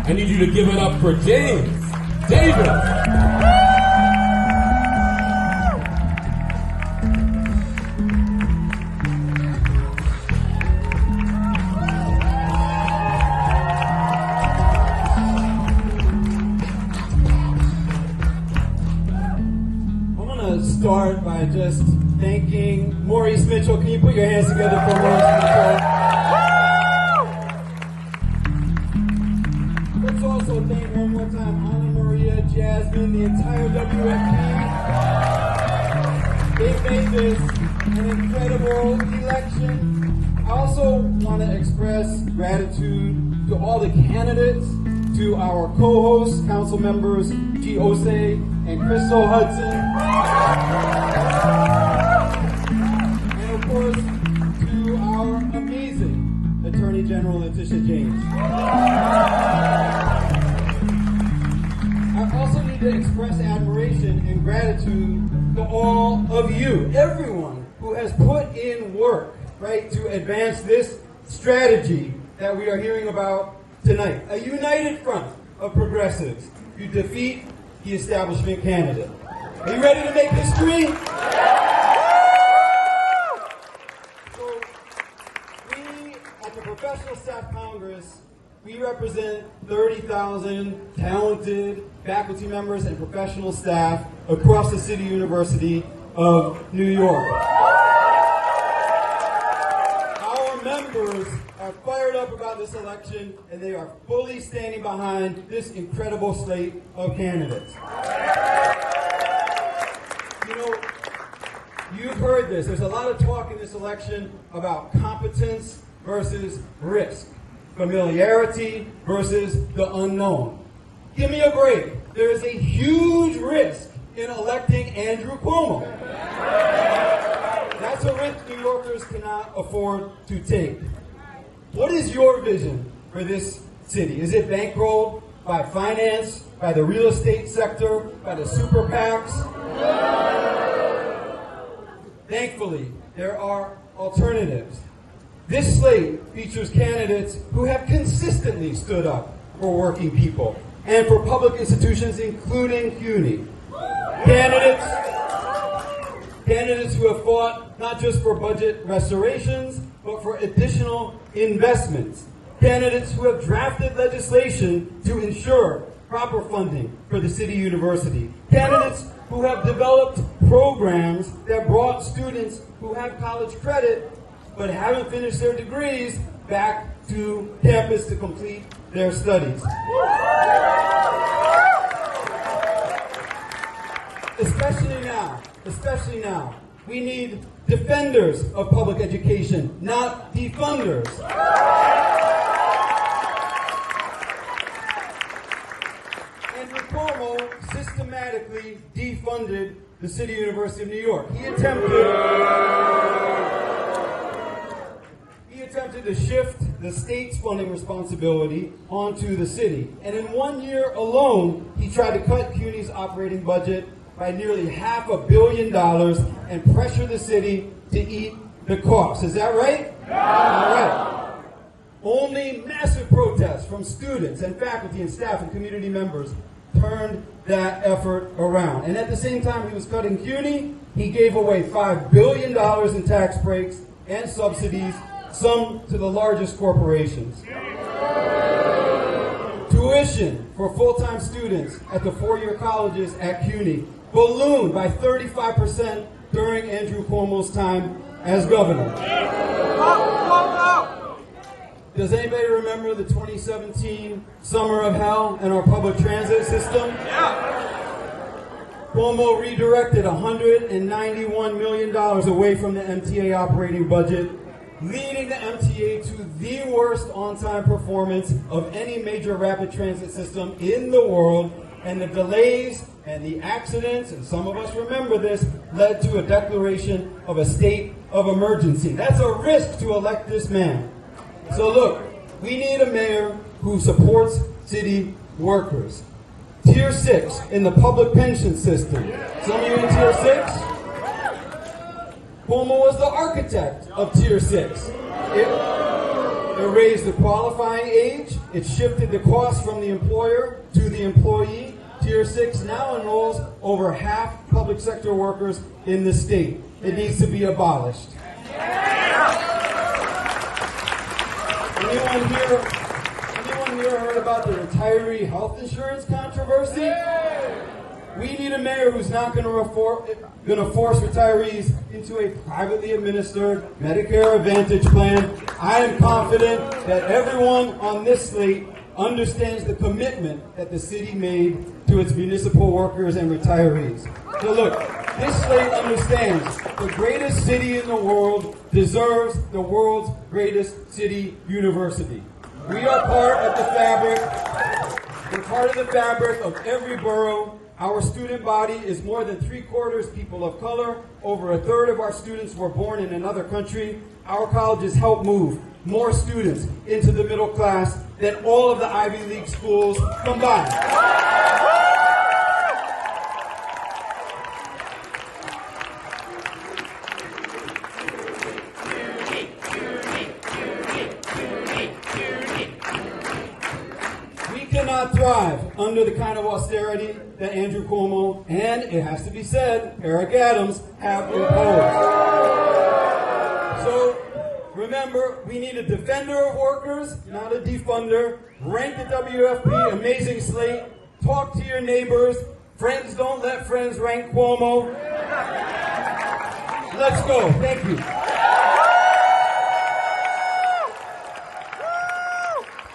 I need you to give it up for James Davis. Start by just thanking Maurice Mitchell. Can you put your hands together for Maurice Mitchell? Let's also thank one more time Anna Maria, Jasmine, the entire WF team. They made this an incredible election. I also want to express gratitude to all the candidates, to our co-hosts, council members G. Osei and Crystal Hudson, and of course to our amazing Attorney General Letitia James. I also need to express admiration and gratitude to all of you, everyone who has put in work, right, to advance this strategy that we are hearing about tonight. A united front of progressives to defeat the establishment candidate. Are you ready to make history? So, we at the Professional Staff Congress, we represent 30,000 talented faculty members and professional staff across the City University of New York. Our members are fired up about this election, and they are fully standing behind this incredible slate of candidates. You know, you've heard this. There's a lot of talk in this election about competence versus risk, familiarity versus the unknown. Give me a break. There is a huge risk in electing Andrew Cuomo. That's a risk New Yorkers cannot afford to take. What is your vision for this city? Is it bankrolled by finance, by the real estate sector, by the super PACs? Thankfully, there are alternatives. This slate features candidates who have consistently stood up for working people and for public institutions, including CUNY. Candidates who have fought not just for budget restorations, but for additional investments. Candidates who have drafted legislation to ensure proper funding for the City University. Candidates who have developed programs that brought students who have college credit but haven't finished their degrees back to campus to complete their studies. Especially now, we need defenders of public education, not defunders. Andrew Cuomo systematically defunded the City University of New York. He attempted to shift the state's funding responsibility onto the city. And in 1 year alone, he tried to cut CUNY's operating budget by nearly $500 million and pressure the city to eat the cost. Is that right? No. All right. Only massive protests from students and faculty and staff and community members turned that effort around. And at the same time he was cutting CUNY, he gave away $5 billion in tax breaks and subsidies, some to the largest corporations. Tuition for full-time students at the four-year colleges at CUNY ballooned by 35% during Andrew Cuomo's time as governor. Does anybody remember the 2017 Summer of Hell in our public transit system? Cuomo redirected $191 million away from the MTA operating budget, leading the MTA to the worst on-time performance of any major rapid transit system in the world, and the delays and the accidents, and some of us remember this, led to a declaration of a state of emergency. That's a risk to elect this man. So look, we need a mayor who supports city workers. Tier 6 in the public pension system. Some of you in Tier 6? Cuomo was the architect of Tier 6. It raised the qualifying age. It shifted the cost from the employer to the employee. Tier 6 now enrolls over half public sector workers in the state. It needs to be abolished. Anyone here heard about the retiree health insurance controversy? We need a mayor who's not going to force retirees into a privately administered Medicare Advantage plan. I am confident that everyone on this slate understands the commitment that the city made to its municipal workers and retirees. So look, this slate understands the greatest city in the world deserves the world's greatest city university. We are part of the fabric. We're part of the fabric of every borough. Our student body is more than 3/4 people of color. Over 1/3 of our students were born in another country. Our colleges help move more students into the middle class than all of the Ivy League schools combined. We cannot thrive under the kind of austerity that Andrew Cuomo and, it has to be said, Eric Adams have imposed. So remember, we need a defender of workers, not a defunder. Rank the WFP, amazing slate. Talk to your neighbors. Friends don't let friends rank Cuomo. Let's go. Thank you.